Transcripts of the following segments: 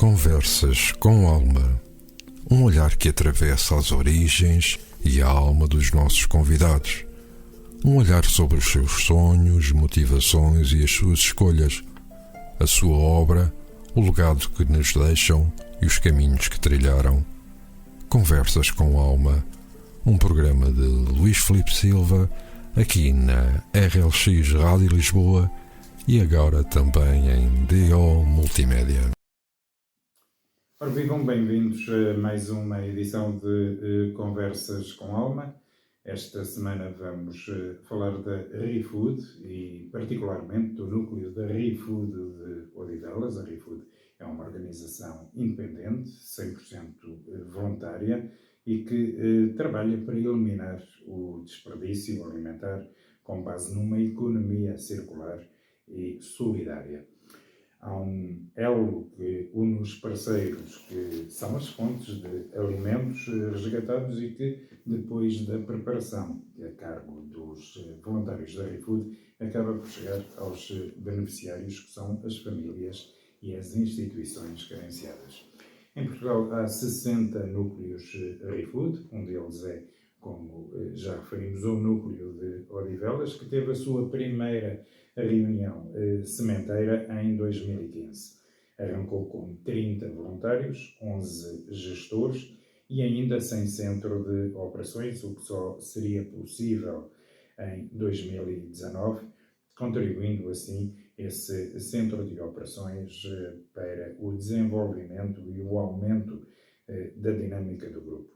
Conversas com Alma. Um olhar que atravessa as origens e a alma dos nossos convidados. Um olhar sobre os seus sonhos, motivações e as suas escolhas. A sua obra, o legado que nos deixam e os caminhos que trilharam. Conversas com Alma. Um programa de Luís Filipe Silva, aqui na RLX Rádio Lisboa e agora também em DO Multimédia. Ora, vivam bem-vindos a mais uma edição de Conversas com Alma. Esta semana vamos falar da ReFood e particularmente do núcleo da ReFood de Odivelas. A ReFood é uma organização independente, 100% voluntária e que trabalha para eliminar o desperdício alimentar com base numa economia circular e solidária. Há um elo que une os parceiros, que são as fontes de alimentos resgatados e que, depois da preparação a cargo dos voluntários da ReFood, acaba por chegar aos beneficiários, que são as famílias e as instituições carenciadas. Em Portugal há 60 núcleos ReFood, um deles é, como já referimos, o núcleo de Odivelas, que teve a sua primeira reunião sementeira em 2015. Arrancou com 30 voluntários, 11 gestores e ainda sem centro de operações, o que só seria possível em 2019, contribuindo assim esse centro de operações para o desenvolvimento e o aumento da dinâmica do grupo.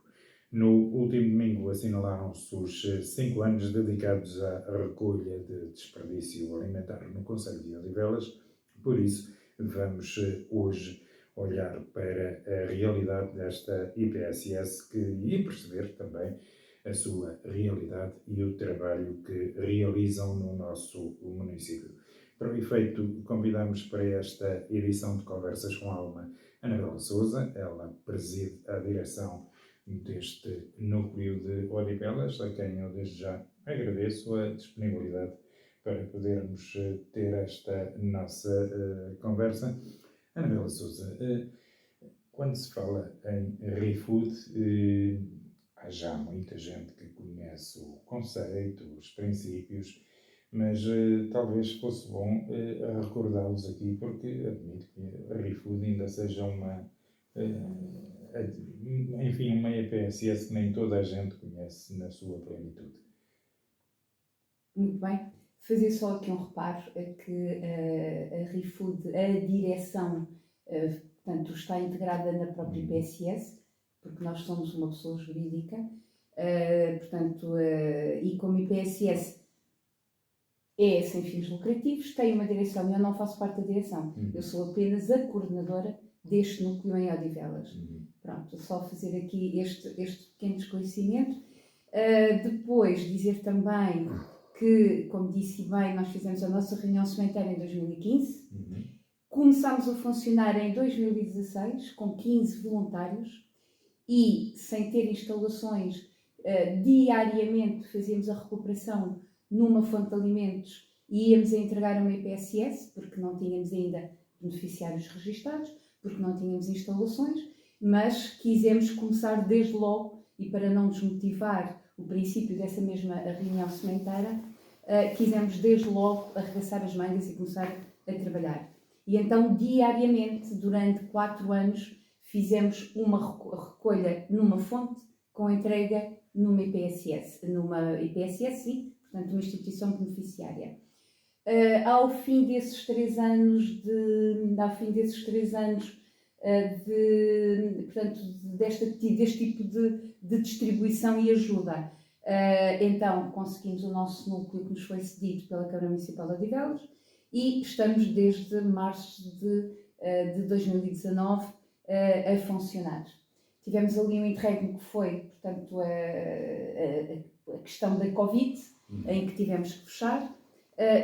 No último domingo assinalaram-se os 5 anos dedicados à recolha de desperdício alimentar no concelho de Odivelas. Por isso, vamos hoje olhar para a realidade desta IPSS e perceber também a sua realidade e o trabalho que realizam no nosso município. Para o efeito, convidamos para esta edição de Conversas com Alma Anabela Sousa. Ela preside a direção deste núcleo de Odivelas, a quem eu desde já agradeço a disponibilidade para podermos ter esta nossa conversa. Anabela Sousa, quando se fala em ReFood, há já muita gente que conhece o conceito, os princípios, mas talvez fosse bom recordá-los aqui, porque admito que a ReFood ainda seja uma EPSS que nem toda a gente conhece na sua plenitude. Muito bem. Fazer só aqui um reparo, que a ReFood, a direção, portanto, está integrada na própria IPSS, porque nós somos uma pessoa jurídica, e como IPSS é sem fins lucrativos, tem uma direção e eu não faço parte da direção. Eu sou apenas a coordenadora deste núcleo em Odivelas. Pronto, só fazer aqui este pequeno esclarecimento. Depois, dizer também que, como disse bem, nós fizemos a nossa reunião sementeira em 2015. Começámos a funcionar em 2016, com 15 voluntários e, sem ter instalações, diariamente fazíamos a recuperação numa fonte de alimentos e íamos a entregar uma IPSS, porque não tínhamos ainda beneficiários registados, porque não tínhamos instalações, mas quisemos começar desde logo, e para não desmotivar o princípio dessa mesma reunião sementeira, quisemos desde logo arregaçar as mangas e começar a trabalhar. E então, diariamente, durante 4 anos, fizemos uma recolha numa fonte com entrega numa IPSS, sim, portanto, uma instituição beneficiária. Ao fim desses 3 anos deste tipo de distribuição e ajuda, então conseguimos o nosso núcleo que nos foi cedido pela Câmara Municipal de Odivelas e estamos desde março de 2019 a funcionar. Tivemos ali um interregno que foi, portanto, a questão da Covid, em que tivemos que fechar,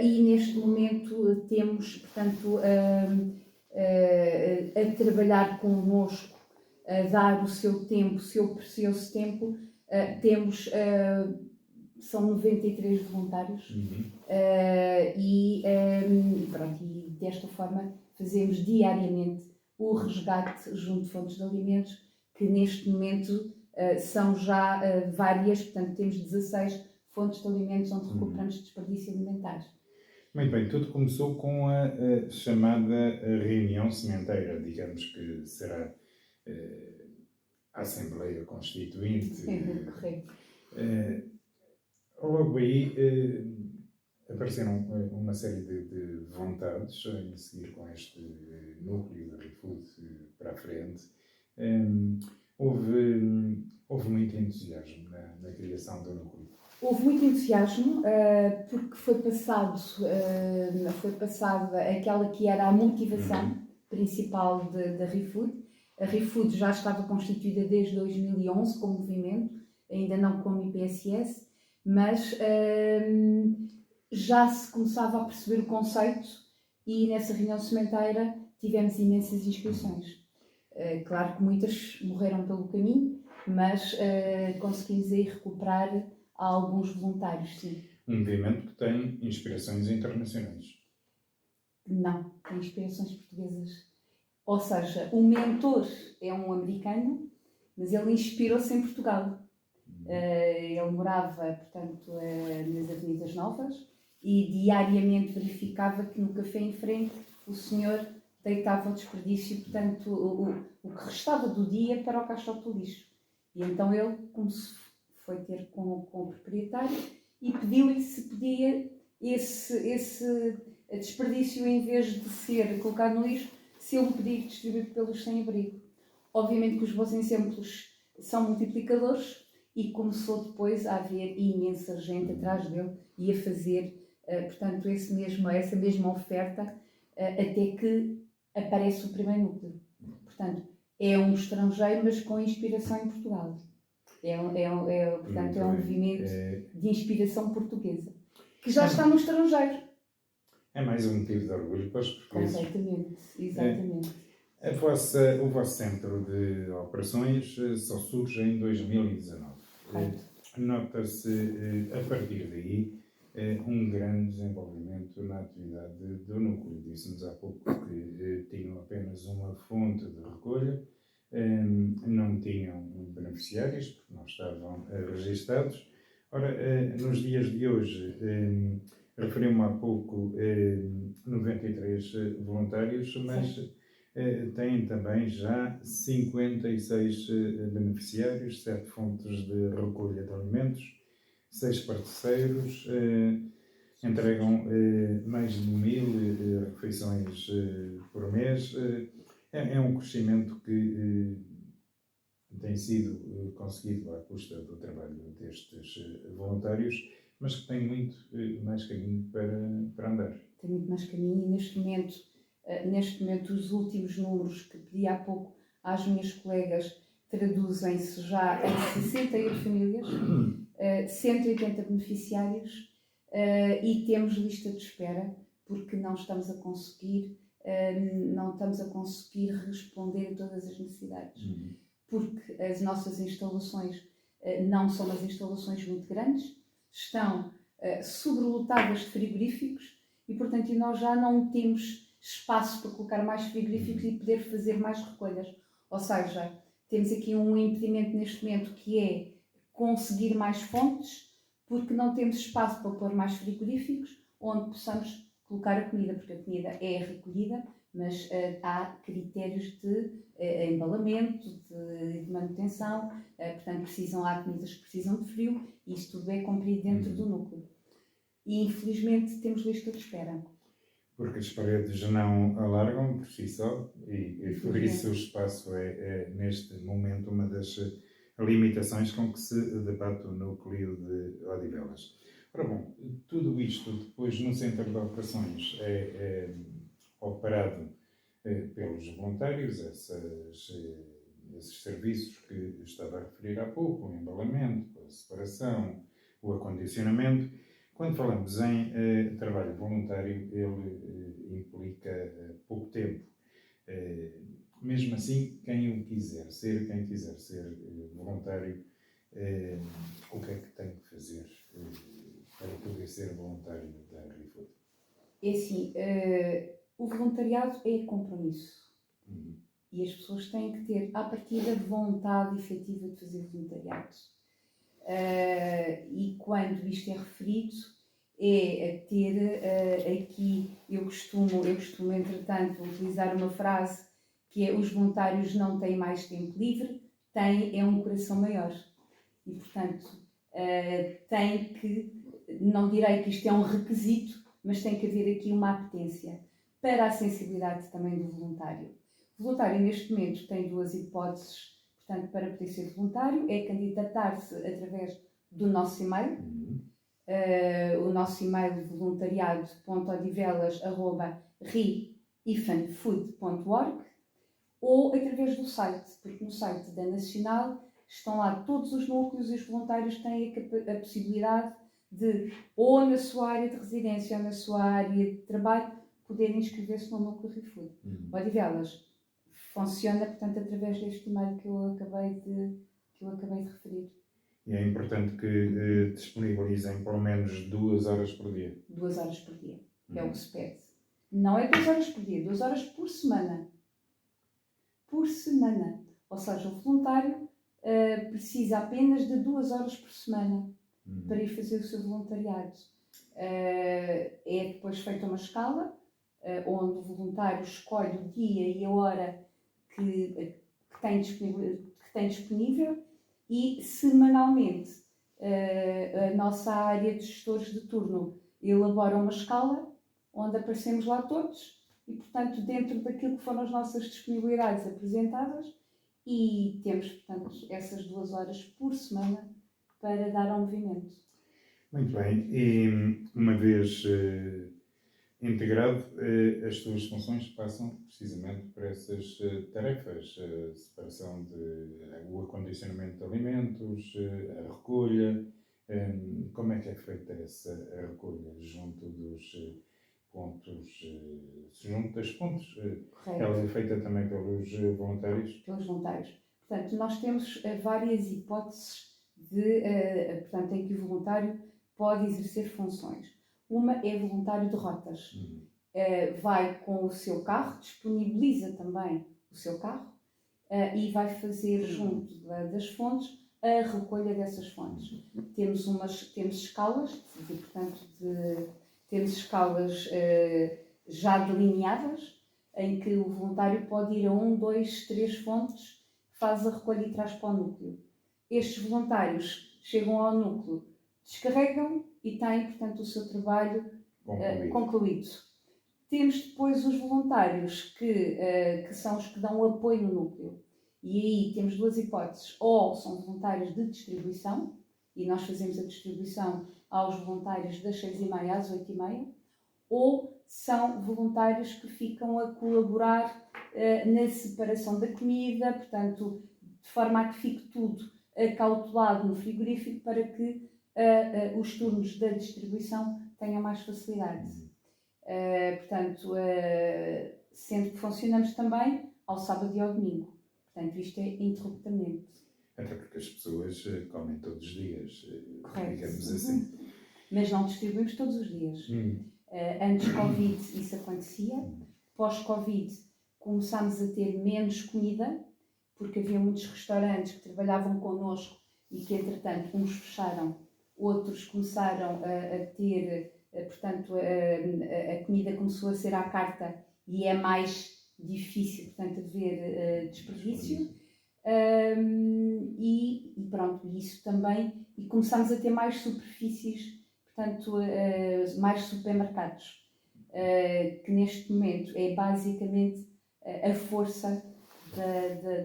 e neste momento temos, portanto, a trabalhar connosco, a dar o seu tempo, o seu precioso tempo. São 93 voluntários e desta forma fazemos diariamente o resgate junto de fontes de alimentos, que neste momento são já várias, portanto temos 16 fontes de alimentos onde recuperamos desperdício alimentar. Muito bem, tudo começou com a chamada reunião sementeira, digamos que será a Assembleia Constituinte. Correto. Logo aí apareceram uma série de vontades em seguir com este núcleo da ReFood para a frente. Houve muito entusiasmo na criação do núcleo. Houve muito entusiasmo porque foi passada aquela que era a motivação principal da ReFood. A ReFood já estava constituída desde 2011 como movimento, ainda não como IPSS, mas já se começava a perceber o conceito e nessa reunião sementeira tivemos imensas inscrições. Claro que muitas morreram pelo caminho, mas conseguimos aí recuperar alguns voluntários, sim. Um movimento que tem inspirações internacionais. Não, tem inspirações portuguesas. Ou seja, o mentor é um americano, mas ele inspirou-se em Portugal. Ele morava, portanto, nas Avenidas Novas e diariamente verificava que no café em frente o senhor deitava o desperdício, portanto, o que restava do dia para o caixote do lixo. E então ele foi ter com o proprietário e pediu-lhe se podia esse desperdício, em vez de ser colocado no lixo, se ele podia distribuir pelos sem-abrigo. Obviamente que os bons exemplos são multiplicadores e começou depois a haver imensa gente atrás dele e a fazer, portanto, essa mesma oferta, até que aparece o primeiro núcleo. Portanto, é um estrangeiro, mas com inspiração em Portugal. Portanto, é um movimento de inspiração portuguesa, que já está no estrangeiro. É mais um motivo de orgulho para os portugueses. Completamente, exatamente. O vosso centro de operações só surge em 2019. Nota-se, a partir daí, um grande desenvolvimento na atividade do núcleo. Disse-nos há pouco que tinham apenas uma fonte de recolha, não tinham beneficiários, porque não estavam registados. Ora, nos dias de hoje, referi-me há pouco 93 voluntários, mas têm também já 56 beneficiários, 7 fontes de recolha de alimentos, 6 parceiros, entregam mais de 1000 refeições por mês. É um crescimento que tem sido conseguido à custa do trabalho destes voluntários, mas que tem muito mais caminho para andar. Tem muito mais caminho e neste momento os últimos números que pedi há pouco às minhas colegas traduzem-se já em 68 famílias, 180 beneficiários e temos lista de espera porque não estamos a conseguir responder a todas as necessidades. Porque as nossas instalações não são umas instalações muito grandes, estão sobrelotadas de frigoríficos e, portanto, nós já não temos espaço para colocar mais frigoríficos e poder fazer mais recolhas. Ou seja, temos aqui um impedimento neste momento que é conseguir mais fontes, porque não temos espaço para pôr mais frigoríficos onde possamos colocar a comida, porque a comida é recolhida, mas há critérios de embalamento, de manutenção, portanto há comidas que precisam de frio e isto tudo é cumprido dentro do núcleo. E infelizmente temos lista de espera. Porque as paredes não alargam por si só e por isso o espaço é neste momento uma das limitações com que se debate o núcleo de Odivelas. Ora bom, tudo isto depois no centro de operações é operado pelos voluntários, esses serviços que estava a referir há pouco, o embalamento, a separação, o acondicionamento. Quando falamos em trabalho voluntário, ele implica pouco tempo. Mesmo assim, quem quiser ser voluntário, o que é que tem que fazer para poder ser voluntário da ReFood? É assim, o voluntariado é compromisso. E as pessoas têm que ter, à partida, vontade efetiva de fazer voluntariado. E quando isto é referido, é a ter aqui, eu costumo, entretanto, utilizar uma frase que é: os voluntários não têm mais tempo livre, têm é um coração maior. E, portanto, tem que, não direi que isto é um requisito, mas tem que haver aqui uma apetência para a sensibilidade também do voluntário. O voluntário, neste momento, tem duas hipóteses, portanto, para poder ser voluntário: é candidatar-se através do nosso e-mail, o nosso e-mail voluntariado.odivelas@ri-food.org, ou através do site, porque no site da Nacional estão lá todos os núcleos e os voluntários têm a possibilidade de, ou na sua área de residência ou na sua área de trabalho, poderem inscrever-se no núcleo ReFood. Odivelas funciona, portanto, através deste e-mail que eu acabei de referir. E é importante que disponibilizem pelo menos 2 horas por dia. 2 horas por dia. É o que se pede. Não é 2 horas por dia, 2 horas por semana. Por semana. Ou seja, o voluntário precisa apenas de 2 horas por semana para ir fazer o seu voluntariado. É depois feita uma escala, onde o voluntário escolhe o dia e a hora que tem disponível, e semanalmente a nossa área de gestores de turno elabora uma escala onde aparecemos lá todos e, portanto, dentro daquilo que foram as nossas disponibilidades apresentadas, e temos, portanto, essas 2 horas por semana para dar ao movimento. Muito bem. E uma vez integrado, as suas funções passam precisamente por essas tarefas: a separação o acondicionamento de alimentos, a recolha. Como é que é feita essa recolha junto dos pontos, junto das fontes? Correto. Ela é feita também pelos voluntários? Pelos voluntários. Portanto, nós temos várias hipóteses portanto, em que o voluntário pode exercer funções. Uma é voluntário de rotas. Vai com o seu carro, disponibiliza também o seu carro e vai fazer junto das fontes a recolha dessas fontes. Temos escalas, temos escalas já delineadas, em que o voluntário pode ir a 1, 2, 3 fontes, faz a recolha e traz para o núcleo. Estes voluntários chegam ao núcleo, descarregam e têm, portanto, o seu trabalho concluído. Temos depois os voluntários que são os que dão apoio no núcleo. E aí temos 2 hipóteses: ou são voluntários de distribuição, e nós fazemos a distribuição aos voluntários das 6h30 às 8h30, ou são voluntários que ficam a colaborar na separação da comida, portanto, de forma a que fique tudo acautelado no frigorífico para que os turnos da distribuição tenham mais facilidade. Portanto, sendo que funcionamos também ao sábado e ao domingo. Portanto, isto é interruptamente. Até porque as pessoas comem todos os dias, Correto. digamos assim. Mas não distribuímos todos os dias. Antes Covid isso acontecia. Pós-Covid começámos a ter menos comida, porque havia muitos restaurantes que trabalhavam connosco e que, entretanto, uns fecharam, outros começaram a ter, portanto, a comida começou a ser à carta e é mais difícil, portanto, haver desperdício. E pronto, isso também, e começámos a ter mais superfícies, portanto, mais supermercados, que neste momento é basicamente a força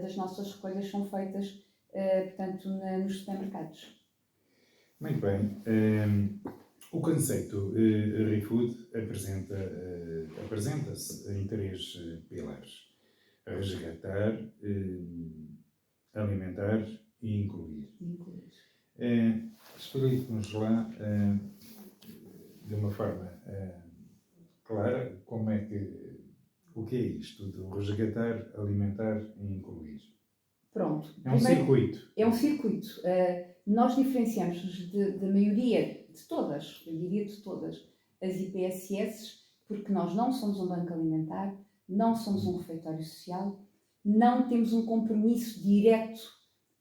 das nossas recolhas são feitas, portanto, nos supermercados. Muito bem. O conceito ReFood apresenta-se em 3 pilares: resgatar, alimentar e incluir. Explique-nos lá, de uma forma clara, o que é isto do resgatar, alimentar e incluir. Pronto. É um circuito. É um circuito. Nós diferenciamos da maioria de todas, eu diria de todas, as IPSS, porque nós não somos um banco alimentar, não somos um refeitório social, não temos um compromisso direto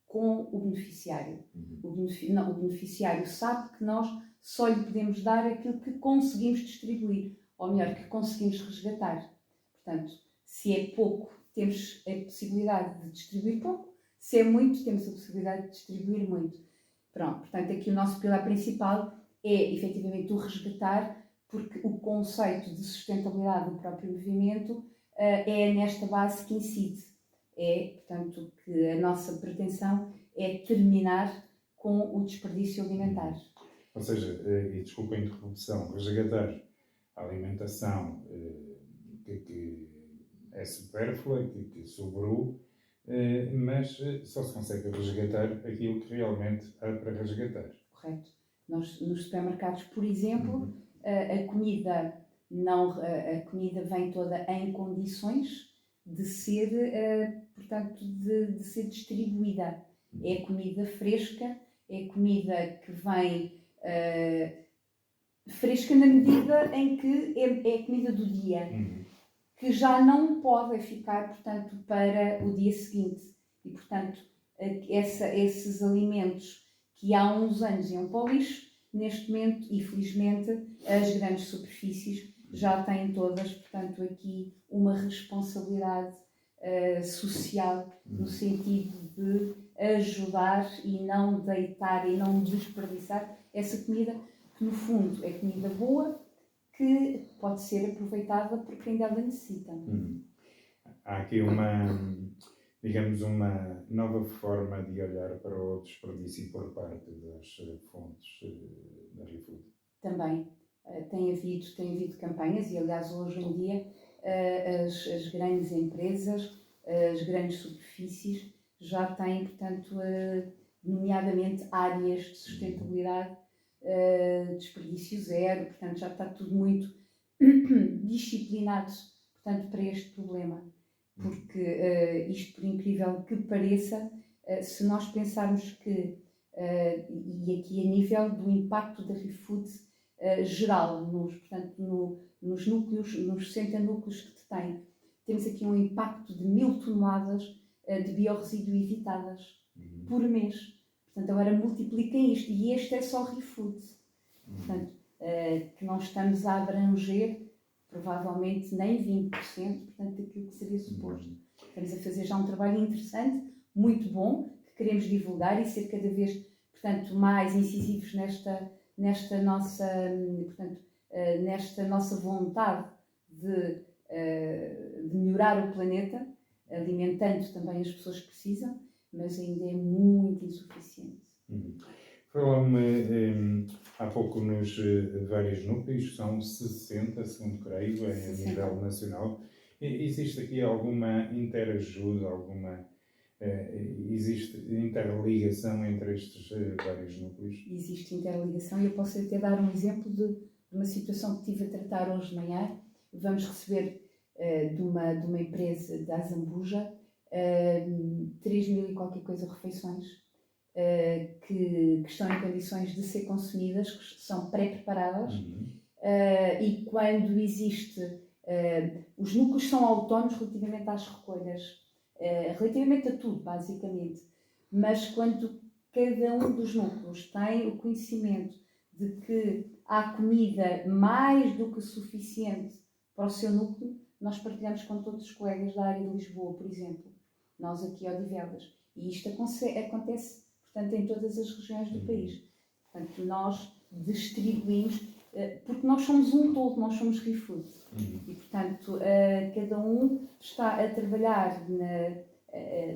com o beneficiário. O beneficiário sabe que nós só lhe podemos dar aquilo que conseguimos distribuir, ou melhor, que conseguimos resgatar. Portanto, se é pouco, temos a possibilidade de distribuir pouco, se é muito, temos a possibilidade de distribuir muito. Pronto, portanto, aqui o nosso pilar principal é, efetivamente, o resgatar, porque o conceito de sustentabilidade do próprio movimento é nesta base que incide. É, portanto, que a nossa pretensão é terminar com o desperdício alimentar. Ou seja, e desculpa a interrupção, resgatar a alimentação que é supérflua, que sobrou, mas só se consegue resgatar aquilo que realmente há para resgatar. Correto. Nós, nos supermercados, por exemplo, a comida vem toda em condições de ser, portanto, de ser distribuída. É comida fresca, é comida que vem fresca na medida em que é comida do dia, que já não pode ficar, portanto, para o dia seguinte. E, portanto, esses alimentos que há uns anos iam para o lixo, neste momento, infelizmente, as grandes superfícies já têm todas, portanto, aqui uma responsabilidade social, no sentido de ajudar e não deitar e não desperdiçar essa comida, que no fundo é comida boa, que pode ser aproveitada por quem dela necessita. Há aqui digamos, uma nova forma de olhar para o desperdício por parte das fontes da ReFood. Também tem havido campanhas, e aliás hoje em dia as grandes empresas, as grandes superfícies já têm, portanto, nomeadamente áreas de sustentabilidade, desperdício zero, portanto já está tudo muito disciplinado, portanto, para este problema. Porque isto, por incrível que pareça, se nós pensarmos que, e aqui a nível do impacto da ReFood geral, portanto, nos núcleos, nos 60 núcleos que tem, temos aqui um impacto de 1000 toneladas de biorresíduo evitadas por mês. Portanto, agora multipliquem isto, e este é só ReFood. Portanto, que nós estamos a abranger provavelmente nem 20%, portanto, daquilo que seria suposto. Estamos a fazer já um trabalho interessante, muito bom, que queremos divulgar e ser cada vez, portanto, mais incisivos nesta nossa vontade de melhorar o planeta, alimentando também as pessoas que precisam, mas ainda é muito insuficiente. Falou-me há pouco nos vários núcleos, são 60, segundo creio, a nível nacional. Existe aqui alguma interajuda, existe interligação entre estes vários núcleos? Existe interligação, e eu posso até dar um exemplo de uma situação que estive a tratar hoje de manhã. Vamos receber de uma empresa da Azambuja 3.000 e qualquer coisa refeições que estão em condições de ser consumidas, que são pré-preparadas, e quando existe... os núcleos são autónomos relativamente às recolhas, relativamente a tudo, basicamente, mas quando cada um dos núcleos tem o conhecimento de que há comida mais do que suficiente para o seu núcleo, nós partilhamos com todos os colegas da área de Lisboa, por exemplo, nós aqui em Odivelas, e isto acontece, portanto, em todas as regiões do país. Portanto, nós distribuímos, porque nós somos um todo, nós somos ReFood. E, portanto, cada um está a trabalhar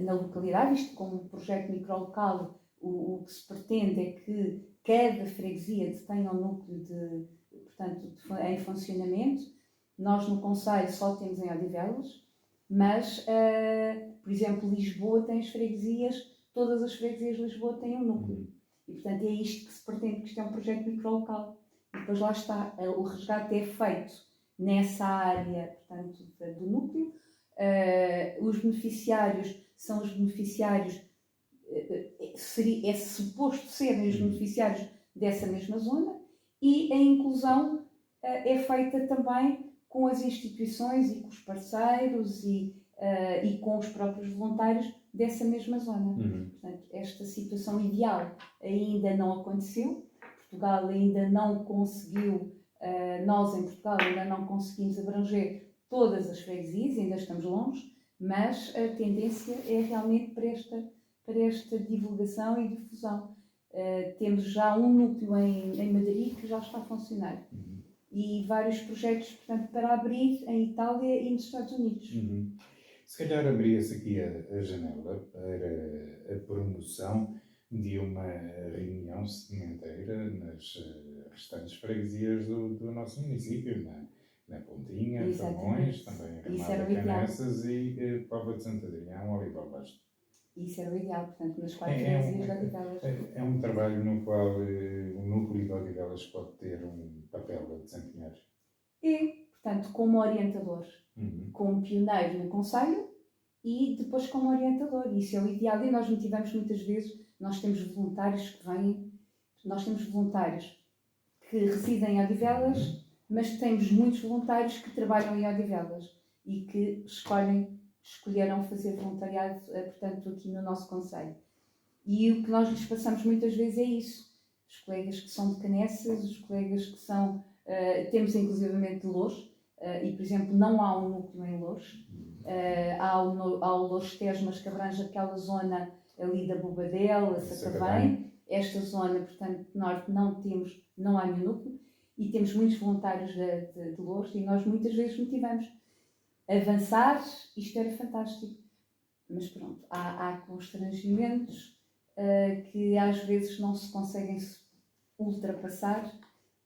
na localidade. Isto, como um projeto microlocal, o que se pretende é que cada freguesia tenha um núcleo em funcionamento. Nós, no concelho, só temos em Odivelas, mas, por exemplo, Lisboa tem as freguesias, todas as freguesias de Lisboa têm um núcleo. E, portanto, é isto que se pretende, que isto é um projeto microlocal. E depois lá está, o resgate é feito nessa área, portanto, do núcleo. Os beneficiários são os beneficiários, é suposto serem os beneficiários dessa mesma zona, e a inclusão é feita também com as instituições e com os parceiros, e e com os próprios voluntários dessa mesma zona. Uhum. Portanto, esta situação ideal ainda não aconteceu, Portugal ainda não conseguiu, nós em Portugal ainda não conseguimos abranger todas as freguesias, ainda estamos longe, mas a tendência é realmente para esta divulgação e difusão. Temos já um núcleo em Madrid que já está a funcionar. Uhum. E vários projetos, portanto, para abrir em Itália e nos Estados Unidos. Uhum. Se calhar abria-se aqui a janela para a promoção de uma reunião sementeira nas restantes freguesias do nosso município, na Pontinha, Exatamente. Famões, também Isso era Ramada o ideal. Canessas e Póvoa de Santo Adrião, Oliva ao Basto. Isso era o ideal, portanto, nas 4 É freguesias de Odivelas. É um trabalho no qual o núcleo de Odivelas pode ter um papel a desempenhar. E, portanto, como orientador, Uhum. como pioneiro no Conselho e depois como orientador. Isso é o ideal. E nós motivamos muitas vezes, nós temos voluntários que vêm, nós temos voluntários que residem em Odivelas, mas temos muitos voluntários que trabalham em Odivelas e que escolheram fazer voluntariado, portanto, aqui no nosso concelho. E o que nós lhes passamos muitas vezes é isso. Os colegas que são de Canessas, os colegas que são... temos inclusivamente de Loures, e, por exemplo, não há um núcleo em Loures. Há o Loures Tejo, mas que abrange aquela zona ali da Bobadela, Sacavém. Esta zona, portanto, de norte não há nenhum núcleo. E temos muitos voluntários de Loures e nós muitas vezes motivamos. Avançar, isto era fantástico. Mas pronto, há constrangimentos que às vezes não se conseguem ultrapassar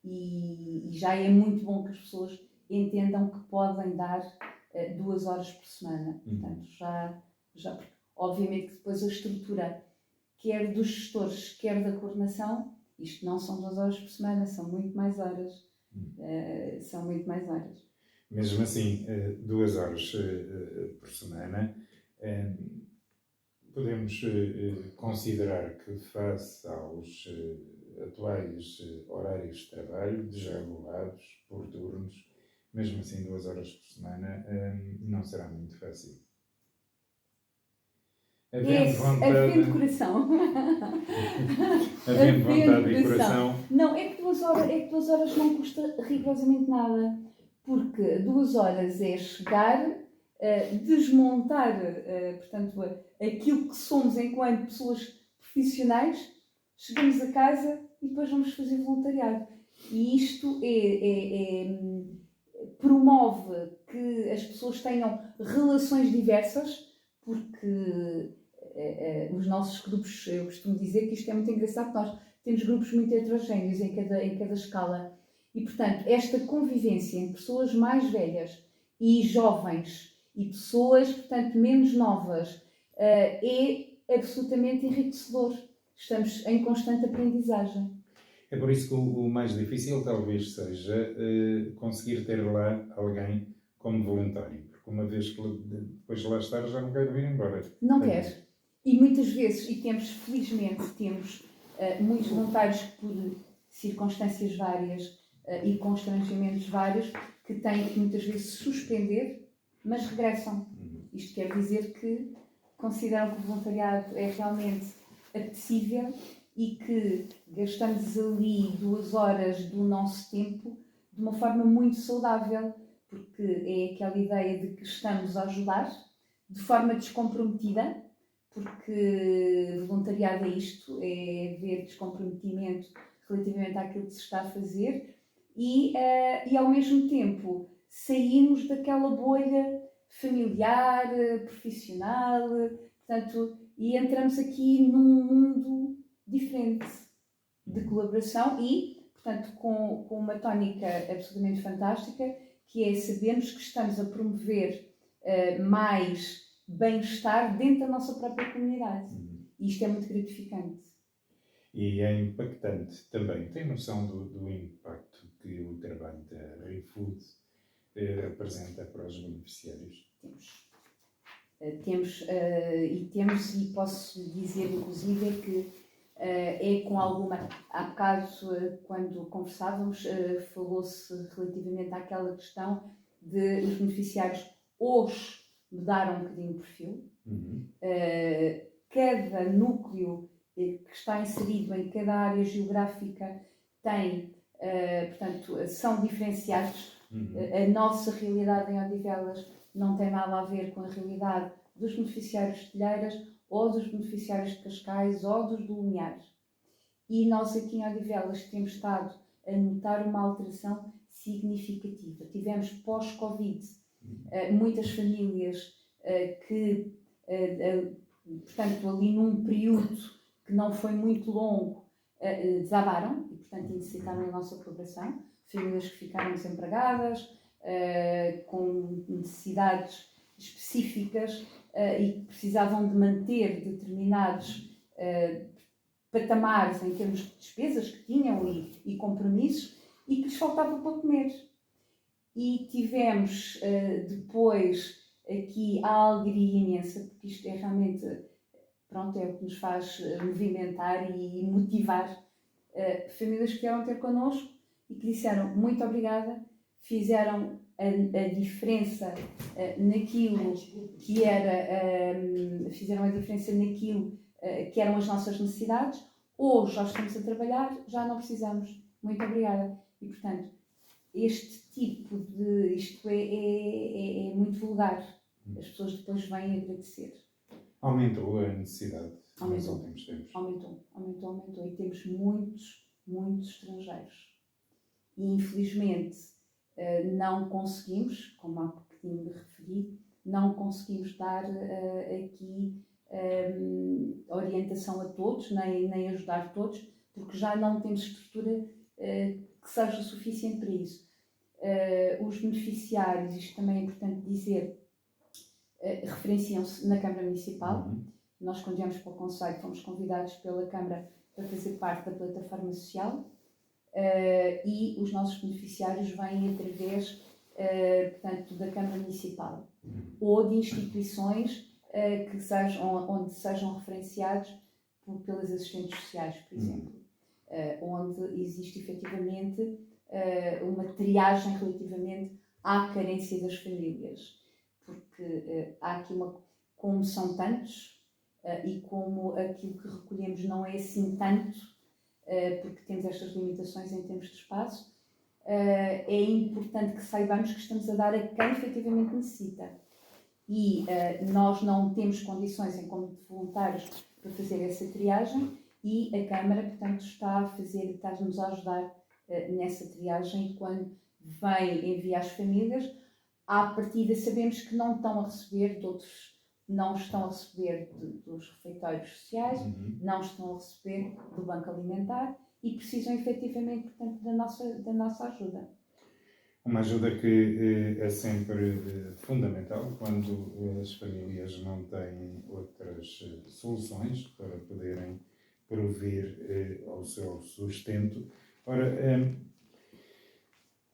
e já é muito bom que as pessoas entendam que podem dar 2 horas por semana. Portanto, já obviamente que depois a estrutura, quer dos gestores, quer da coordenação, isto não são 2 horas por semana, são muito mais horas. São muito mais horas. Mesmo assim, 2 horas por semana, podemos considerar que, face aos atuais horários de trabalho, desregulados, por turnos, mesmo assim 2 horas por semana, não será muito fácil. Havendo coração. Havendo vontade e coração. Não, é que 2 horas não custa rigorosamente nada. Porque 2 horas é chegar, desmontar, portanto, aquilo que somos enquanto pessoas profissionais, chegamos a casa e depois vamos fazer voluntariado. E isto promove que as pessoas tenham relações diversas, porque os nossos grupos, eu costumo dizer que isto é muito engraçado, nós temos grupos muito heterogéneos em cada escala. E, portanto, esta convivência entre pessoas mais velhas e jovens e pessoas, portanto, menos novas, é absolutamente enriquecedor. Estamos em constante aprendizagem. É por isso que o mais difícil talvez seja conseguir ter lá alguém como voluntário. Porque uma vez que depois de lá estar já não quer vir embora. Não quer. E muitas vezes, felizmente, temos muitos voluntários que por circunstâncias várias e constrangimentos vários, que têm que muitas vezes suspender, mas regressam. Isto quer dizer que consideram que o voluntariado é realmente apetecível e que gastamos ali 2 horas do nosso tempo de uma forma muito saudável, porque é aquela ideia de que estamos a ajudar de forma descomprometida, porque voluntariado é isto, é haver descomprometimento relativamente àquilo que se está a fazer e ao mesmo tempo saímos daquela bolha familiar, profissional, portanto, e entramos aqui num mundo diferente de colaboração e, portanto, com uma tónica absolutamente fantástica, que é sabermos que estamos a promover mais bem-estar dentro da nossa própria comunidade. E isto é muito gratificante. E é impactante também. Tem noção do impacto que o trabalho da ReFood representa para os beneficiários? Temos, e posso dizer, inclusive, que é com alguma... Há bocado, quando conversávamos, falou-se relativamente àquela questão de os beneficiários, os mudaram um bocadinho o perfil. Uhum. Cada núcleo que está inserido em cada área geográfica tem, portanto, são diferenciados. A nossa realidade em Odivelas não tem nada a ver com a realidade dos beneficiários de Telheiras, ou dos beneficiários de Cascais, ou dos do Lumiares. E nós aqui em Odivelas temos estado a notar uma alteração significativa. Tivemos pós-Covid muitas famílias que, portanto, ali num período que não foi muito longo, desabaram e, portanto, necessitaram da nossa colaboração. Famílias que ficaram desempregadas, com necessidades específicas e que precisavam de manter determinados patamares em termos de despesas que tinham e compromissos, e que lhes faltava para comer. E tivemos depois aqui a alegria imensa, porque isto é realmente, pronto, é o que nos faz movimentar e motivar. Famílias que vieram ter connosco e que disseram muito obrigada, fizeram a diferença naquilo que era, fizeram a diferença naquilo que eram as nossas necessidades. Hoje já estamos a trabalhar, já não precisamos. Muito obrigada. E, portanto, este tipo de... Isto é muito vulgar. As pessoas depois vêm agradecer. Aumentou a necessidade nos últimos tempos? Aumentou. E temos muitos estrangeiros. E, infelizmente, não conseguimos, como há bocadinho me referi, não conseguimos dar aqui orientação a todos, nem ajudar todos, porque já não temos estrutura que seja suficiente para isso. Os beneficiários, isto também é importante dizer, referenciam-se na Câmara Municipal. Nós, quando viemos para o Conselho, fomos convidados pela Câmara para fazer parte da plataforma social, e os nossos beneficiários vêm através, portanto, da Câmara Municipal ou de instituições onde sejam referenciados pelas assistentes sociais, por exemplo, onde existe efetivamente uma triagem relativamente à carência das famílias, porque há aqui como são tantos e como aquilo que recolhemos não é assim tanto, porque temos estas limitações em termos de espaço, é importante que saibamos que estamos a dar a quem efetivamente necessita. E nós não temos condições, enquanto voluntários, para fazer essa triagem, e a Câmara, portanto, está-nos a ajudar nessa triagem. Quando vem enviar as famílias, à partida sabemos que não estão a receber de outros, não estão a receber dos refeitórios sociais, não estão a receber do Banco Alimentar e precisam efetivamente, portanto, da nossa ajuda. Uma ajuda que é sempre fundamental quando as famílias não têm outras soluções para poderem prover ao seu sustento. Ora,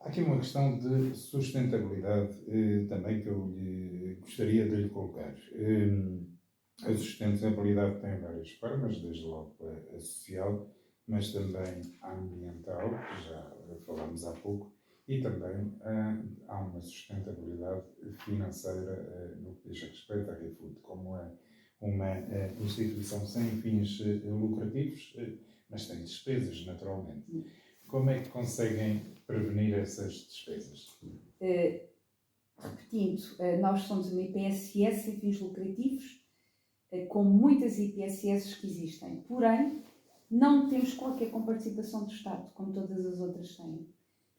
há aqui uma questão de sustentabilidade também que eu gostaria de lhe colocar. A sustentabilidade tem várias formas, desde logo a social, mas também a ambiental, que já falámos há pouco, e também há uma sustentabilidade financeira no que diz respeito à ReFood, como é uma instituição sem fins lucrativos, mas tem despesas, naturalmente. Como é que conseguem prevenir essas despesas? Repetindo, nós somos uma IPSS sem fins lucrativos, com muitas IPSS que existem, porém não temos qualquer comparticipação do Estado, como todas as outras têm.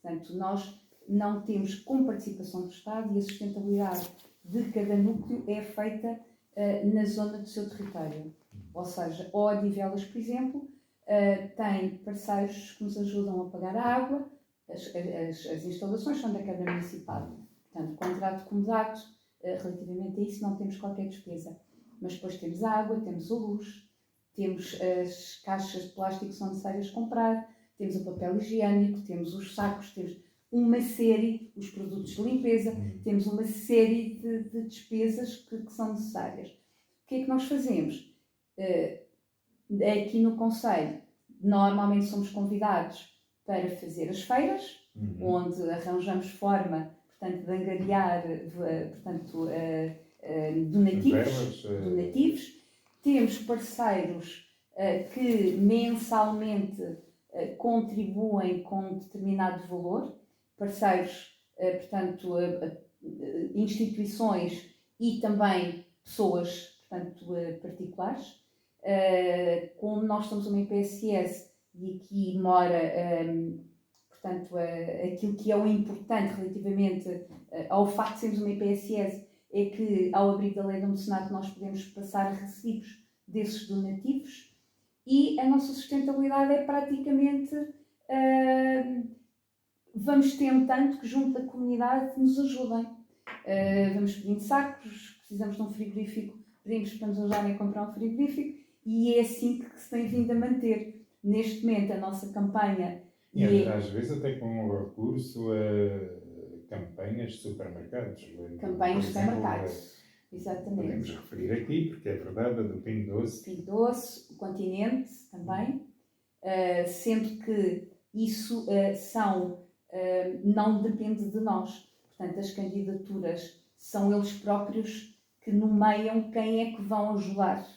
Portanto, nós não temos comparticipação do Estado e a sustentabilidade de cada núcleo é feita na zona do seu território. Ou seja, o Odivelas, por exemplo, tem parceiros que nos ajudam a pagar a água, as instalações são da Câmara Municipal. Portanto, contrato comodato, relativamente a isso não temos qualquer despesa. Mas depois temos a água, temos a luz, temos as caixas de plástico que são necessárias comprar, temos o papel higiênico, temos os sacos, temos uma série, os produtos de limpeza, temos uma série de despesas que são necessárias. O que é que nós fazemos? Aqui no Conselho, normalmente somos convidados para fazer as feiras, onde arranjamos forma, portanto, de angariar, portanto, donativos. Temos parceiros que mensalmente contribuem com determinado valor, parceiros, portanto, instituições e também pessoas, portanto, particulares. Como nós somos uma IPSS e aqui mora, portanto, aquilo que é o importante relativamente ao facto de sermos uma IPSS é que, ao abrigo da lei do mecenato, nós podemos passar recibos desses donativos e a nossa sustentabilidade é praticamente vamos tentando que junto da comunidade nos ajudem. Vamos pedindo sacos, precisamos de um frigorífico, pedimos para nos ajudarem a comprar um frigorífico e é assim que se tem vindo a manter. Neste momento a nossa campanha... E às vezes até com o recurso a campanhas de supermercados. Campanhas de supermercados, exatamente. Podemos referir aqui, porque é verdade, a do Pingo Doce. Pingo Doce, o Continente também, sendo que isso não depende de nós. Portanto, as candidaturas são eles próprios que nomeiam quem é que vão ajudar.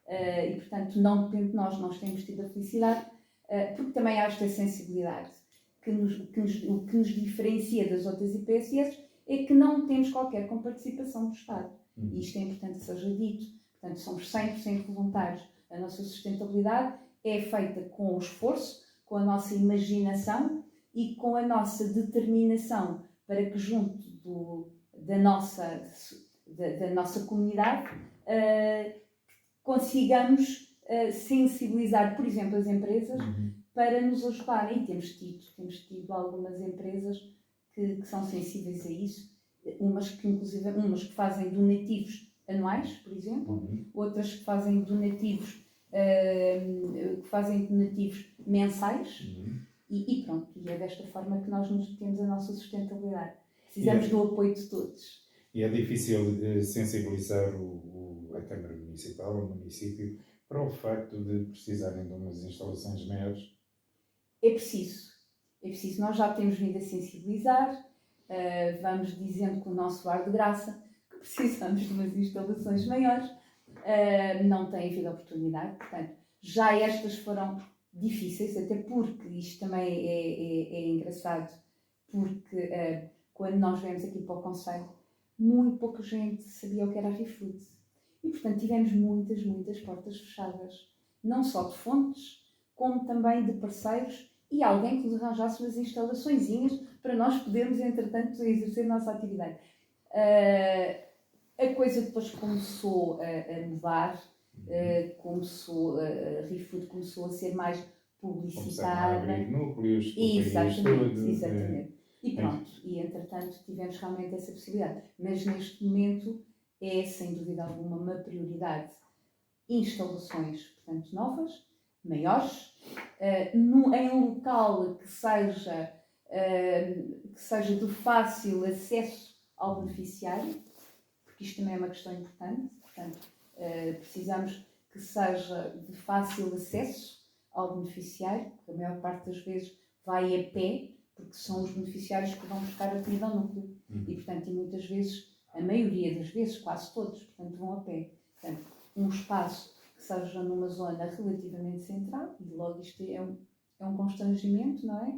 E, portanto, não depende de nós. Nós temos tido a felicidade, porque também há esta sensibilidade. O que nos diferencia das outras IPSS é que não temos qualquer comparticipação do Estado. E isto é importante que seja dito. Portanto, somos 100% voluntários. A nossa sustentabilidade é feita com o esforço, com a nossa imaginação e com a nossa determinação para que junto da nossa comunidade consigamos sensibilizar, por exemplo, as empresas para nos ajudarem. E temos tido algumas empresas que são sensíveis a isso, umas que fazem donativos anuais, por exemplo, outras que fazem donativos mensais. E pronto, e é desta forma que nós temos a nossa sustentabilidade. Precisamos do apoio de todos. E é difícil sensibilizar a Câmara Municipal, o município, para o facto de precisarem de umas instalações maiores? É preciso. Nós já temos vindo a sensibilizar, vamos dizendo com o nosso ar de graça que precisamos de umas instalações maiores. Não tem havido oportunidade, portanto, já estas foram difíceis, até porque isto também é engraçado, porque quando nós viemos aqui para o Conselho, muito pouca gente sabia o que era a ReFood. E, portanto, tivemos muitas portas fechadas, não só de fontes, como também de parceiros e alguém que nos arranjasse umas instalaçõezinhas para nós podermos, entretanto, exercer a nossa atividade. A coisa depois começou a mudar, a ReFood começou a ser mais publicitada. Começaram a abrir núcleos, Exatamente. E pronto, e entretanto tivemos realmente essa possibilidade. Mas neste momento é, sem dúvida alguma, uma prioridade instalações, portanto, novas, maiores, em um local que seja de fácil acesso ao beneficiário, porque isto também é uma questão importante. Portanto, precisamos que seja de fácil acesso ao beneficiário, porque a maior parte das vezes vai a pé, porque são os beneficiários que vão buscar a comida ao núcleo. E, portanto, muitas vezes, a maioria das vezes, quase todos, portanto, vão a pé. Portanto, um espaço que seja numa zona relativamente central, e logo isto é um constrangimento, não é?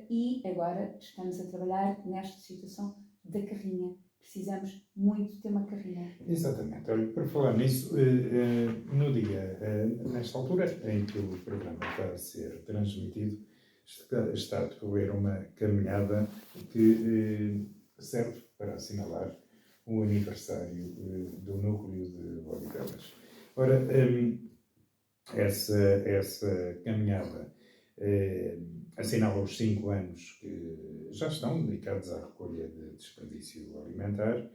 E agora estamos a trabalhar nesta situação da carrinha. Precisamos muito ter uma carrinha. Exatamente. Olha, para falar nisso, no dia, nesta altura em que o programa está a ser transmitido, está a decorrer uma caminhada que serve para assinalar o aniversário do núcleo de Odivelas. Ora, essa caminhada assinala os 5 anos que já estão dedicados à recolha de desperdício alimentar.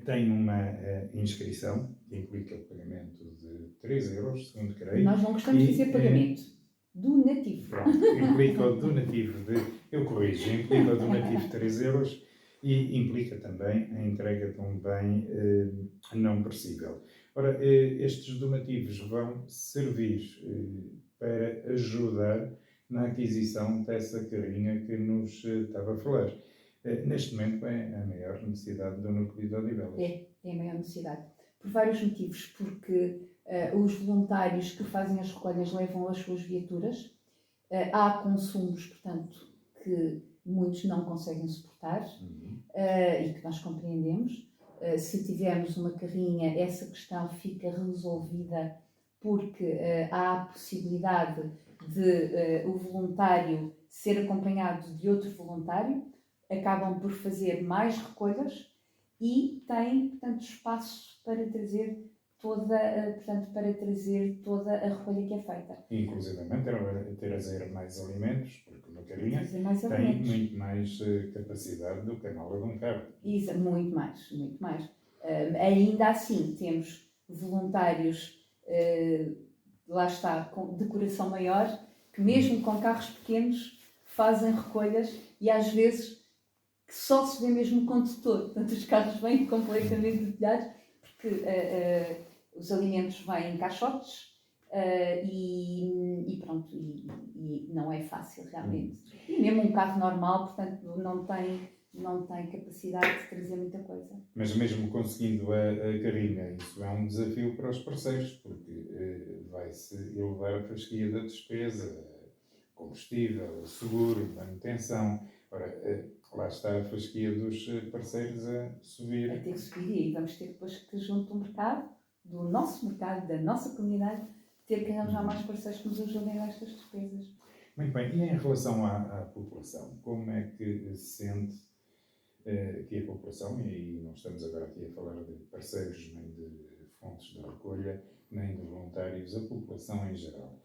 Tem uma inscrição que implica o pagamento de 3 euros, segundo creio. Nós não gostamos de dizer pagamento. Donativo. Pronto, implica o donativo implica o donativo de 3 euros e implica também a entrega de um bem não perecível. Ora, estes donativos vão servir para ajudar na aquisição dessa carrinha que nos estava a falar. Neste momento é a maior necessidade do núcleo de Odivelas. É a maior necessidade. Por vários motivos, porque os voluntários que fazem as recolhas levam as suas viaturas, há consumos, portanto, que muitos não conseguem suportar e que nós compreendemos. Se tivermos uma carrinha, essa questão fica resolvida porque há a possibilidade de o voluntário ser acompanhado de outro voluntário, acabam por fazer mais recolhas e têm, portanto, espaço para trazer toda a recolha que é feita. Inclusivamente trazer mais alimentos, porque uma carrinha tem alimentos. muito mais capacidade do que a mala de um carro. Isso, muito mais. Ainda assim, temos voluntários, lá está, de coração maior, que mesmo com carros pequenos fazem recolhas e às vezes que só se vê mesmo o condutor. Portanto, os carros vêm completamente detalhados porque os alimentos vêm em caixotes e pronto, e não é fácil realmente. E mesmo um carro normal, portanto, não tem capacidade de trazer muita coisa. Mas mesmo conseguindo a carrinha, isso é um desafio para os parceiros, porque vai-se elevar a fasquia da despesa, combustível, seguro, manutenção. Ora, lá está a fasquia dos parceiros a subir. A ter que subir e vamos ter depois que, junto do mercado, do nosso mercado, da nossa comunidade, ter que arranjar mais parceiros que nos ajudem nestas despesas. Muito bem, e em relação à população, como é que se sente que a população, e não estamos agora aqui a falar de parceiros, nem de fontes de recolha, nem de voluntários, a população em geral,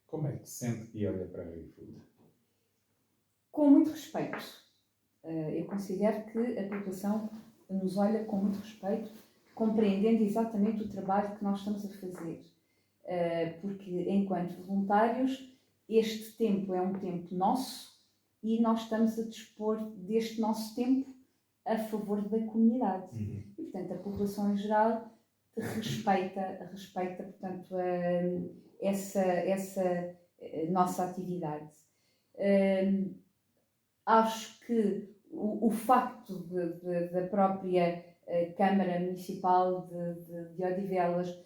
como é que se sente que olha para a ReFood? Com muito respeito. Eu considero que a população nos olha com muito respeito, compreendendo exatamente o trabalho que nós estamos a fazer. Porque, enquanto voluntários, este tempo é um tempo nosso e nós estamos a dispor deste nosso tempo a favor da comunidade. E, portanto, a população em geral respeita portanto, essa nossa atividade. Acho que o facto da própria Câmara Municipal de Odivelas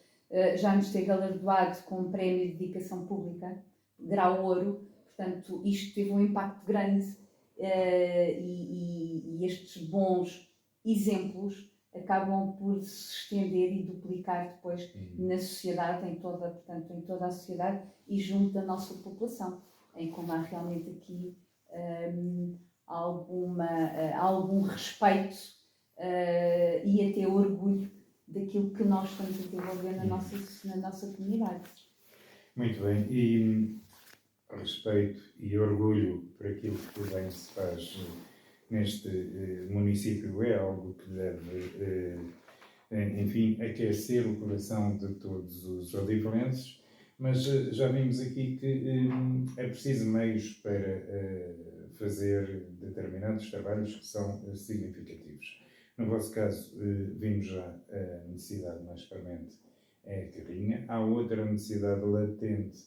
já nos ter galardoado com um prémio de dedicação pública, grau ouro, portanto, isto teve um impacto grande e estes bons exemplos acabam por se estender e duplicar depois na sociedade, em toda a sociedade e junto da nossa população, em como há realmente aqui algum respeito e até orgulho daquilo que nós estamos a desenvolver na nossa comunidade. Muito bem, e respeito e orgulho por aquilo que bem se faz neste município é algo que deve, enfim, aquecer o coração de todos os odivelenses, mas já vimos aqui que é preciso meios para fazer determinados trabalhos que são significativos. No vosso caso, vimos já a necessidade mais premente, é a carrinha. Há outra necessidade latente,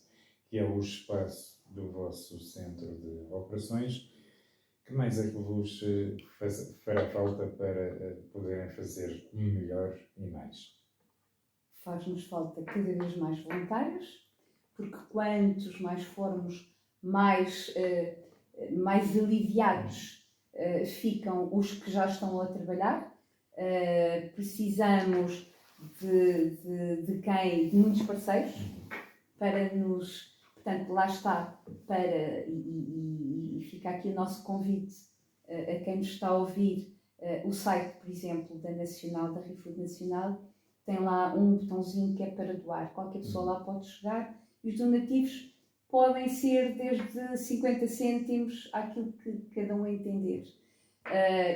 que é o espaço do vosso centro de operações. Que mais é que vos fará falta para poderem fazer melhor e mais? Faz-nos falta cada vez mais voluntários, porque quantos mais formos, mais aliviados ficam os que já estão a trabalhar. Precisamos de muitos parceiros para nos, portanto, lá está, e fica aqui o nosso convite a quem nos está a ouvir. O site, por exemplo, da ReFood Nacional, tem lá um botãozinho que é para doar. Qualquer pessoa lá pode chegar e os donativos podem ser desde 50 cêntimos àquilo que cada um entender.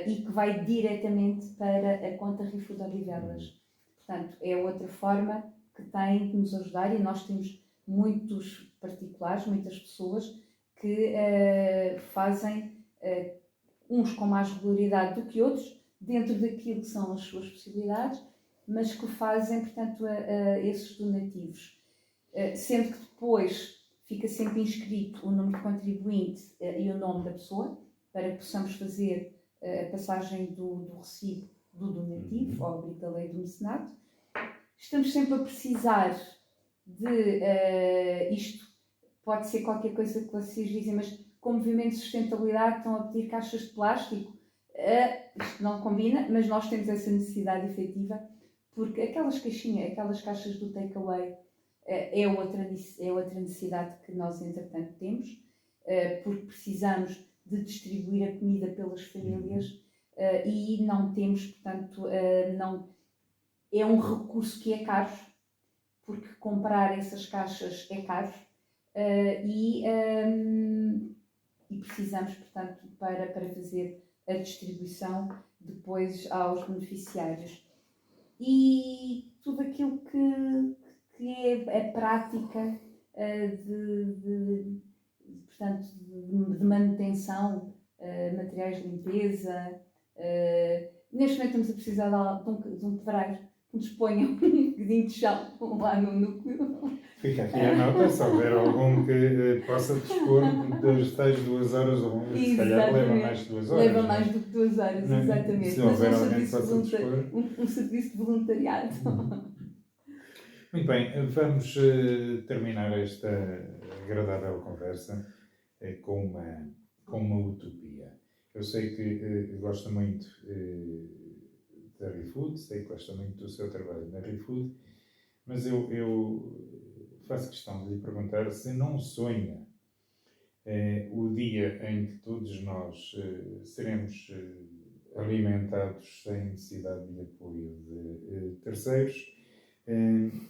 E que vai diretamente para a conta ReFood Odivelas. Portanto, é outra forma que tem de nos ajudar, e nós temos muitos particulares, muitas pessoas que fazem uns com mais regularidade do que outros, dentro daquilo que são as suas possibilidades, mas que fazem, portanto, esses donativos. Sendo que depois fica sempre inscrito o número de contribuinte e o nome da pessoa, para que possamos fazer a passagem do recibo do donativo ao abrigo da lei do mecenato. Estamos sempre a precisar de isto. Pode ser qualquer coisa que vocês dizem, mas com movimentos de sustentabilidade estão a pedir caixas de plástico. Isto não combina, mas nós temos essa necessidade efetiva, porque aquelas caixas do takeaway é outra necessidade que nós, entretanto, temos, porque precisamos de distribuir a comida pelas famílias e não temos, portanto, não, é um recurso que é caro, porque comprar essas caixas é caro e precisamos, portanto, para fazer a distribuição depois aos beneficiários. E tudo aquilo que é a prática portanto, de manutenção, materiais de limpeza. Neste momento estamos a precisar de um pedreiro que nos ponha um bocadinho de chão lá no núcleo. Fica aqui a nota, se houver algum que possa dispor das tais 2 horas, se calhar leva mais de 2 horas. Leva mais do que 2 horas, não, exatamente. Se houver alguém que possa dispor. Um serviço de voluntariado. Muito bem, vamos terminar esta agradável conversa com uma utopia. Eu sei que gosta muito da ReFood, sei que gosta muito do seu trabalho na ReFood, mas eu faço questão de lhe perguntar se não sonha o dia em que todos nós seremos alimentados sem necessidade de apoio de terceiros,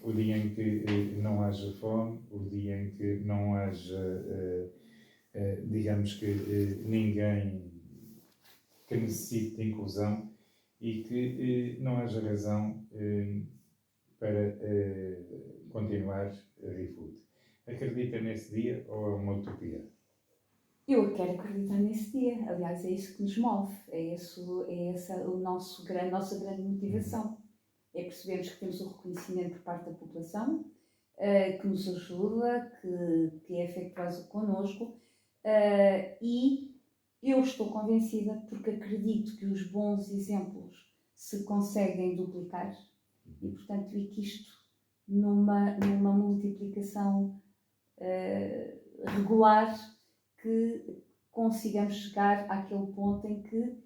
o dia em que não haja fome, o dia em que não haja, digamos que ninguém que necessite de inclusão e que não haja razão para continuar a ReFood. Acredita nesse dia ou é uma utopia? Eu quero acreditar nesse dia. Aliás, é isso que nos move. É essa a nossa grande motivação. É percebermos que temos o reconhecimento por parte da população, que nos ajuda, que é efetuoso connosco, e eu estou convencida, porque acredito que os bons exemplos se conseguem duplicar e, portanto, e que isto, numa multiplicação regular, que consigamos chegar àquele ponto em que,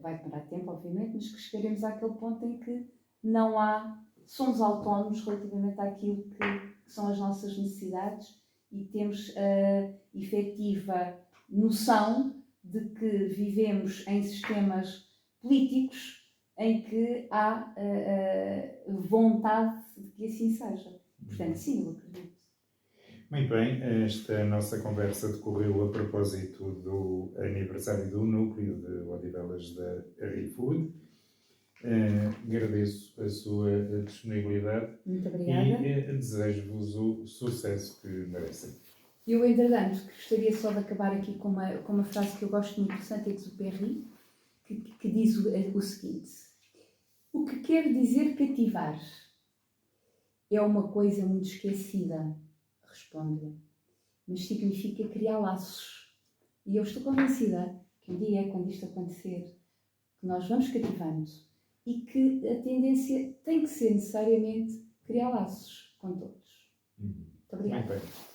vai demorar tempo, obviamente, mas que chegaremos àquele ponto em que somos autónomos relativamente àquilo que são as nossas necessidades e temos a efetiva noção de que vivemos em sistemas políticos em que há vontade de que assim seja. Portanto, sim, eu acredito. Muito bem, esta nossa conversa decorreu a propósito do aniversário do núcleo de Odivelas da ReFood. Agradeço a sua disponibilidade. Muito obrigada. E desejo-vos o sucesso que merecem. Eu, entretanto, gostaria só de acabar aqui com uma frase que eu gosto muito de Saint-Exupéry, que diz o seguinte: o que quer dizer cativar é uma coisa muito esquecida, responde-lhe, mas significa criar laços. E eu estou convencida que um dia, quando isto acontecer, que nós vamos cativando e que a tendência tem que ser necessariamente criar laços com todos. Muito obrigada. Muito bem.